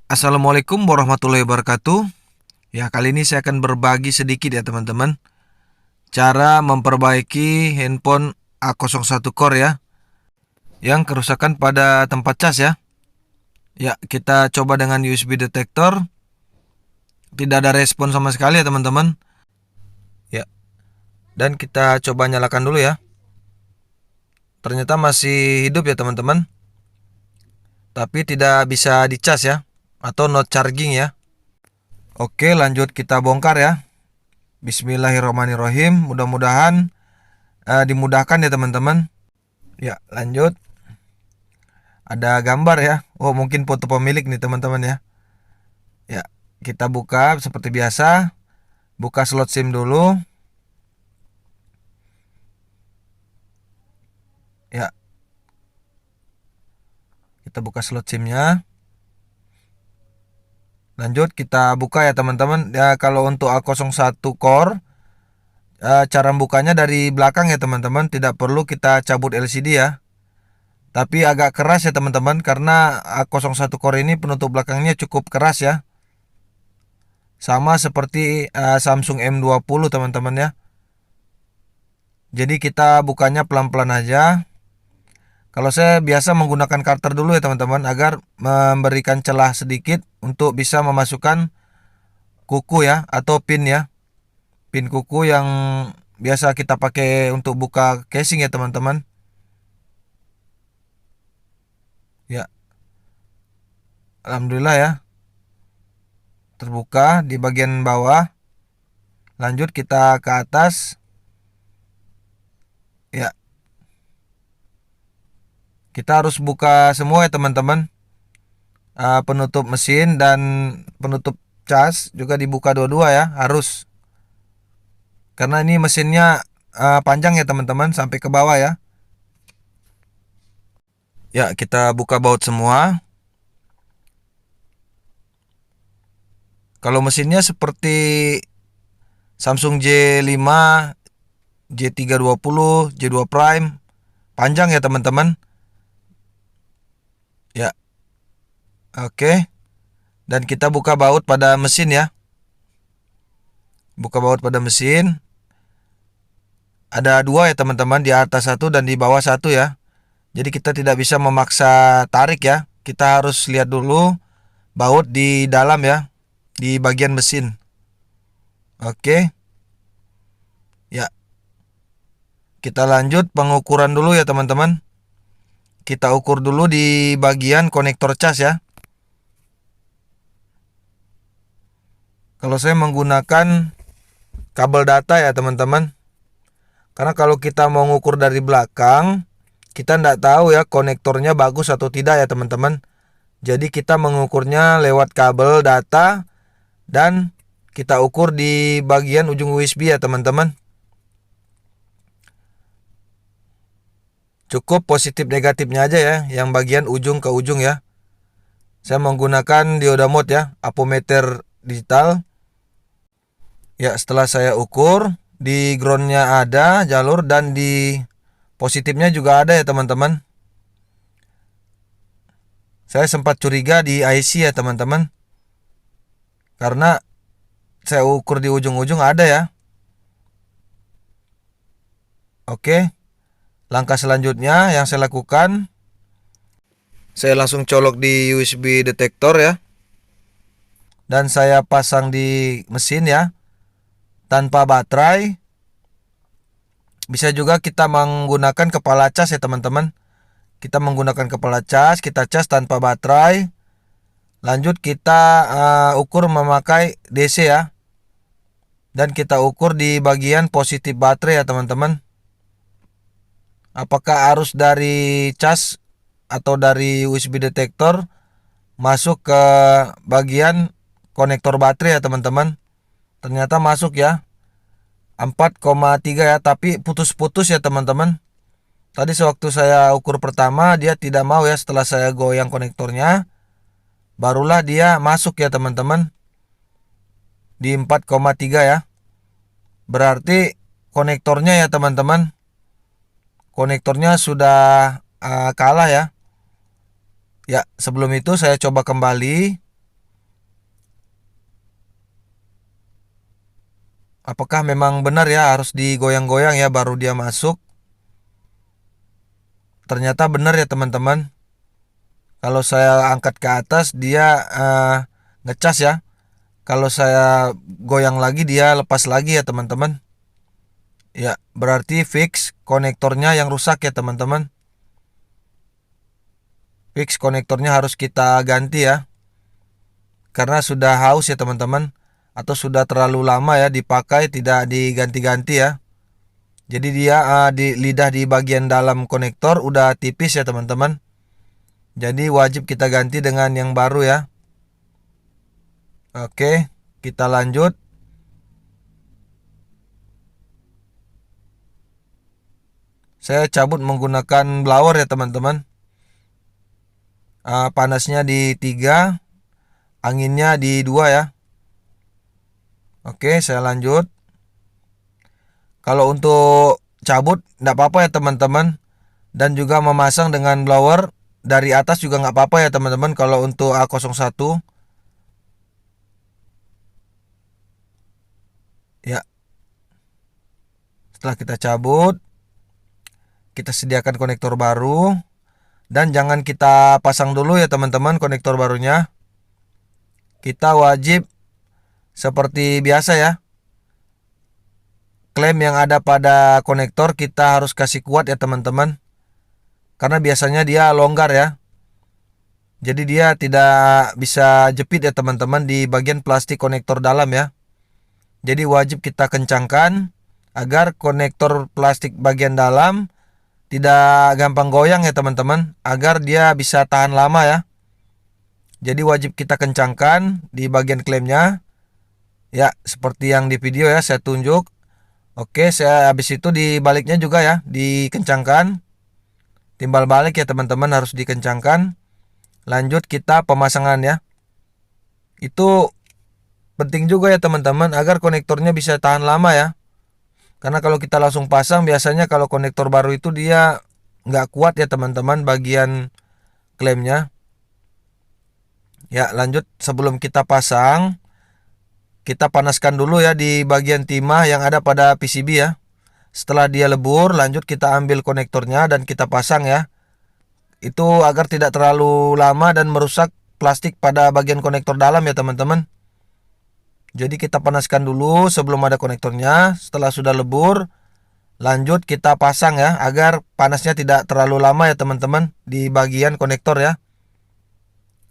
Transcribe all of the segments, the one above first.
Assalamualaikum warahmatullahi wabarakatuh. Ya, kali ini saya akan berbagi sedikit ya teman-teman, cara memperbaiki handphone A01 Core ya, yang kerusakan pada tempat cas ya. Ya, kita coba dengan USB detector, tidak ada respon sama sekali ya teman-teman. Ya, dan kita coba nyalakan dulu ya. Ternyata masih hidup ya teman-teman, tapi tidak bisa dicas ya, atau not charging ya. Oke, lanjut kita bongkar ya. Bismillahirrahmanirrahim. Mudah-mudahan dimudahkan ya teman-teman. Ya, lanjut. Ada gambar ya. Oh, mungkin foto pemilik nih teman-teman ya. Ya, kita buka seperti biasa. Buka slot SIM dulu. Ya, kita buka slot SIM-nya. Lanjut kita buka ya teman-teman. Ya, kalau untuk A01 Core, cara bukanya dari belakang ya teman-teman. Tidak perlu kita cabut LCD ya. Tapi agak keras ya teman-teman, karena A01 Core ini penutup belakangnya cukup keras ya. Sama seperti Samsung M20 teman-teman ya. Jadi kita bukanya pelan-pelan aja. Kalau saya biasa menggunakan karter dulu ya teman-teman, agar memberikan celah sedikit untuk bisa memasukkan kuku ya, atau pin ya. Pin kuku yang biasa kita pakai untuk buka casing ya teman-teman. Ya, alhamdulillah ya, terbuka di bagian bawah. Lanjut kita ke atas. Ya, kita harus buka semua ya teman-teman. Penutup mesin dan penutup cas juga dibuka dua-dua ya, harus. Karena ini mesinnya panjang ya teman-teman, sampai ke bawah ya. Ya, kita buka baut semua. Kalau mesinnya seperti Samsung J5, J320, J2 Prime, panjang ya teman-teman. Ya, oke. Dan kita buka baut pada mesin ya. Buka baut pada mesin. Ada dua ya teman-teman, di atas satu dan di bawah satu ya. Jadi kita tidak bisa memaksa tarik ya. Kita harus lihat dulu baut di dalam ya, di bagian mesin. Oke. Ya, kita lanjut pengukuran dulu ya teman-teman. Kita ukur dulu di bagian konektor cas ya. Kalau saya menggunakan kabel data ya teman-teman. Karena kalau kita mau ngukur dari belakang, kita tidak tahu ya konektornya bagus atau tidak ya teman-teman. Jadi kita mengukurnya lewat kabel data dan kita ukur di bagian ujung USB ya teman-teman. Cukup positif negatifnya aja ya, yang bagian ujung ke ujung ya. Saya menggunakan dioda mode ya, apometer digital. Ya, setelah saya ukur, di groundnya ada jalur dan di positifnya juga ada ya teman-teman. Saya sempat curiga di IC ya teman-teman, karena saya ukur di ujung-ujung ada ya. Oke, langkah selanjutnya yang saya lakukan, saya langsung colok di USB detektor ya, dan saya pasang di mesin ya, tanpa baterai. Bisa juga kita menggunakan kepala cas ya teman-teman. Kita menggunakan kepala cas, kita cas tanpa baterai. Lanjut kita ukur memakai DC ya. Dan kita ukur di bagian positif baterai ya teman-teman. Apakah arus dari cas atau dari USB detektor masuk ke bagian konektor baterai ya teman-teman. Ternyata masuk ya. 4,3 ya, tapi putus-putus ya teman-teman. Tadi sewaktu saya ukur pertama dia tidak mau ya, setelah saya goyang konektornya barulah dia masuk ya teman-teman, di 4,3 ya. Berarti konektornya ya teman-teman, konektornya sudah kalah ya. Ya, sebelum itu saya coba kembali. apakah memang benar ya harus digoyang-goyang ya baru dia masuk. Ternyata benar ya teman-teman. Kalau saya angkat ke atas dia ngecas ya. Kalau saya goyang lagi dia lepas lagi ya teman-teman. Ya, berarti fix konektornya yang rusak ya teman-teman. Fix konektornya harus kita ganti ya. Karena sudah haus ya teman-teman. Atau sudah terlalu lama ya dipakai tidak diganti-ganti ya. Jadi dia di lidah di bagian dalam konektor udah tipis ya teman-teman. Jadi wajib kita ganti dengan yang baru ya. Oke, kita lanjut. Saya cabut menggunakan blower ya teman-teman. Panasnya di 3, anginnya di 2 ya. Oke, saya lanjut. Kalau untuk cabut tidak apa-apa ya teman-teman. Dan juga memasang dengan blower dari atas juga nggak apa-apa ya teman-teman. Kalau untuk A01 ya, setelah kita cabut, kita sediakan konektor baru. Dan jangan kita pasang dulu ya teman-teman konektor barunya. Kita wajib seperti biasa ya. Klem yang ada pada konektor kita harus kasih kuat ya teman-teman. Karena biasanya dia longgar ya. Jadi dia tidak bisa jepit ya teman-teman di bagian plastik konektor dalam ya. Jadi wajib kita kencangkan agar konektor plastik bagian dalam tidak gampang goyang ya teman-teman, agar dia bisa tahan lama ya. Jadi wajib kita kencangkan di bagian klemnya. Ya, seperti yang di video ya saya tunjuk. Oke, saya habis itu di baliknya juga ya, dikencangkan. Timbal balik ya teman-teman harus dikencangkan. Lanjut kita pemasangan ya. Itu penting juga ya teman-teman agar konektornya bisa tahan lama ya. Karena kalau kita langsung pasang biasanya kalau konektor baru itu dia nggak kuat ya teman-teman bagian klemnya. Ya, lanjut sebelum kita pasang, kita panaskan dulu ya di bagian timah yang ada pada PCB ya. Setelah dia lebur, lanjut kita ambil konektornya dan kita pasang ya. Itu agar tidak terlalu lama dan merusak plastik pada bagian konektor dalam ya teman-teman. Jadi kita panaskan dulu sebelum ada konektornya. Setelah sudah lebur, lanjut kita pasang ya agar panasnya tidak terlalu lama ya teman-teman di bagian konektor ya.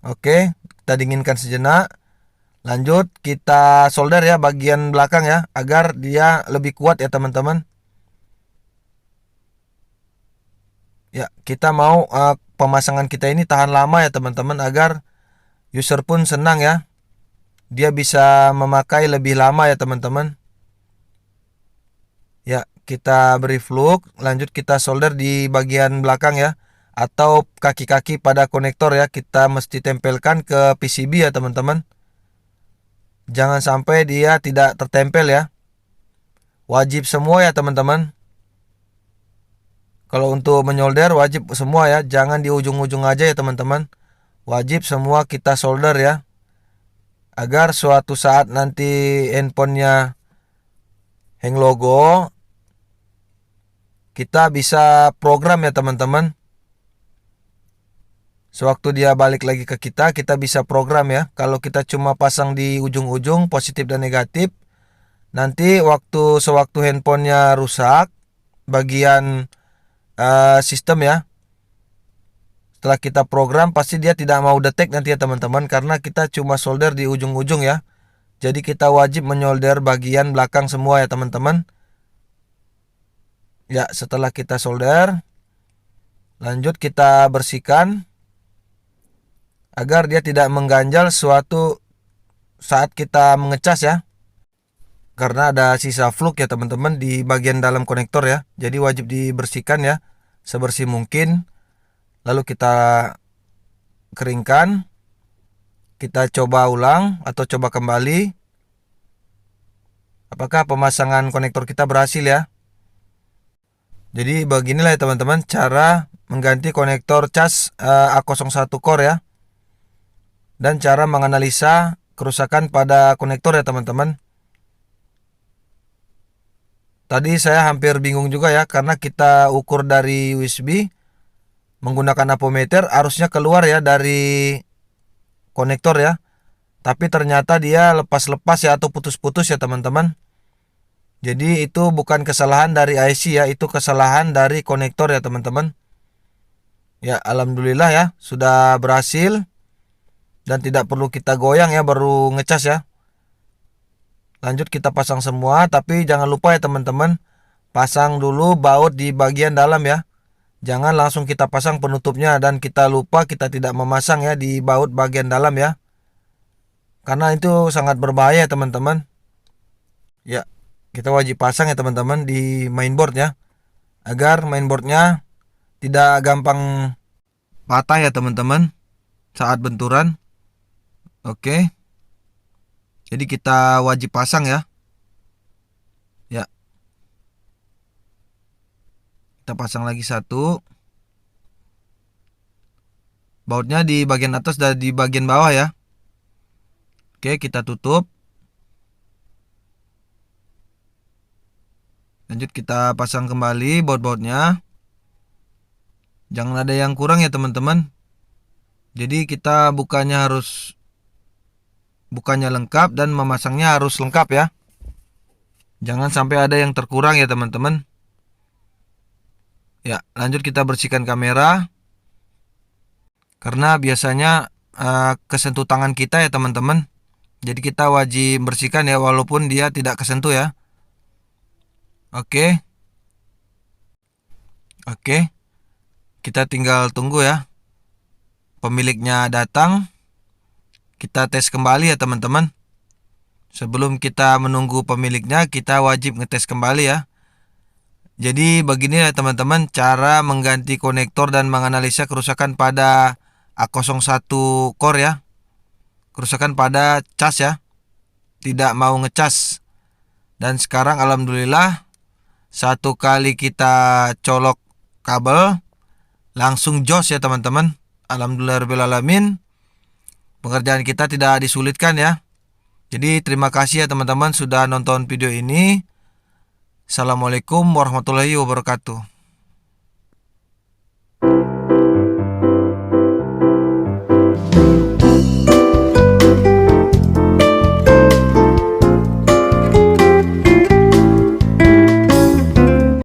Oke, kita dinginkan sejenak. Lanjut kita solder ya bagian belakang ya agar dia lebih kuat ya teman-teman. Ya, kita mau pemasangan kita ini tahan lama ya teman-teman agar user pun senang ya. Dia bisa memakai lebih lama ya teman-teman. Ya, kita beri fluk, lanjut kita solder di bagian belakang ya. Atau kaki-kaki pada konektor ya, kita mesti tempelkan ke PCB ya teman-teman. Jangan sampai dia tidak tertempel ya. Wajib semua ya teman-teman. Kalau untuk menyolder wajib semua ya, jangan di ujung-ujung aja ya teman-teman. Wajib semua kita solder ya. Agar suatu saat nanti handphonenya hang logo, kita bisa program ya teman-teman. Sewaktu dia balik lagi ke kita bisa program ya. Kalau kita cuma pasang di ujung-ujung positif dan negatif, nanti sewaktu handphonenya rusak, bagian sistem ya, setelah kita program pasti dia tidak mau detect nanti ya teman-teman, karena kita cuma solder di ujung-ujung ya. Jadi kita wajib menyolder bagian belakang semua ya teman-teman. Ya, setelah kita solder, lanjut kita bersihkan agar dia tidak mengganjal suatu saat kita mengecas ya. Karena ada sisa fluk ya teman-teman di bagian dalam konektor ya. Jadi wajib dibersihkan ya sebersih mungkin. Lalu kita keringkan. Kita coba ulang atau coba kembali. Apakah pemasangan konektor kita berhasil ya? Jadi beginilah ya teman-teman cara mengganti konektor cas A01 core ya. Dan cara menganalisa kerusakan pada konektor ya teman-teman. Tadi saya hampir bingung juga ya, karena kita ukur dari USB menggunakan apometer, arusnya keluar ya dari konektor ya. Tapi ternyata dia lepas-lepas ya, atau putus-putus ya teman-teman. Jadi itu bukan kesalahan dari IC ya, itu kesalahan dari konektor ya teman-teman. Ya, alhamdulillah ya, sudah berhasil dan tidak perlu kita goyang ya, baru ngecas ya. Lanjut kita pasang semua, tapi jangan lupa ya teman-teman, pasang dulu baut di bagian dalam ya. Jangan langsung kita pasang penutupnya, dan kita lupa kita tidak memasang ya di baut bagian dalam ya. Karena itu sangat berbahaya teman-teman. Ya, kita wajib pasang ya teman-teman di mainboard ya, agar mainboardnya tidak gampang patah ya teman-teman saat benturan. Oke. Jadi kita wajib pasang ya. Ya, kita pasang lagi satu. Bautnya di bagian atas dan di bagian bawah ya. Oke, kita tutup. Lanjut kita pasang kembali baut-bautnya. Jangan ada yang kurang ya teman-teman. Jadi kita bukannya lengkap, dan memasangnya harus lengkap ya. Jangan sampai ada yang terkurang ya teman-teman. Ya, lanjut kita bersihkan kamera. Karena biasanya kesentuh tangan kita ya teman-teman. Jadi kita wajib bersihkan ya, walaupun dia tidak kesentuh ya. Oke. Kita tinggal tunggu ya, pemiliknya datang. Kita tes kembali ya teman-teman. Sebelum kita menunggu pemiliknya, kita wajib ngetes kembali ya. Jadi begini ya teman-teman, cara mengganti konektor dan menganalisa kerusakan pada A01 core ya. Kerusakan pada cas ya, tidak mau ngecas. Dan sekarang alhamdulillah, satu kali kita colok kabel langsung jos ya teman-teman. Alhamdulillahirobbilalamin, pengerjaan kita tidak disulitkan ya. Jadi terima kasih ya teman-teman sudah nonton video ini. Assalamualaikum warahmatullahi wabarakatuh.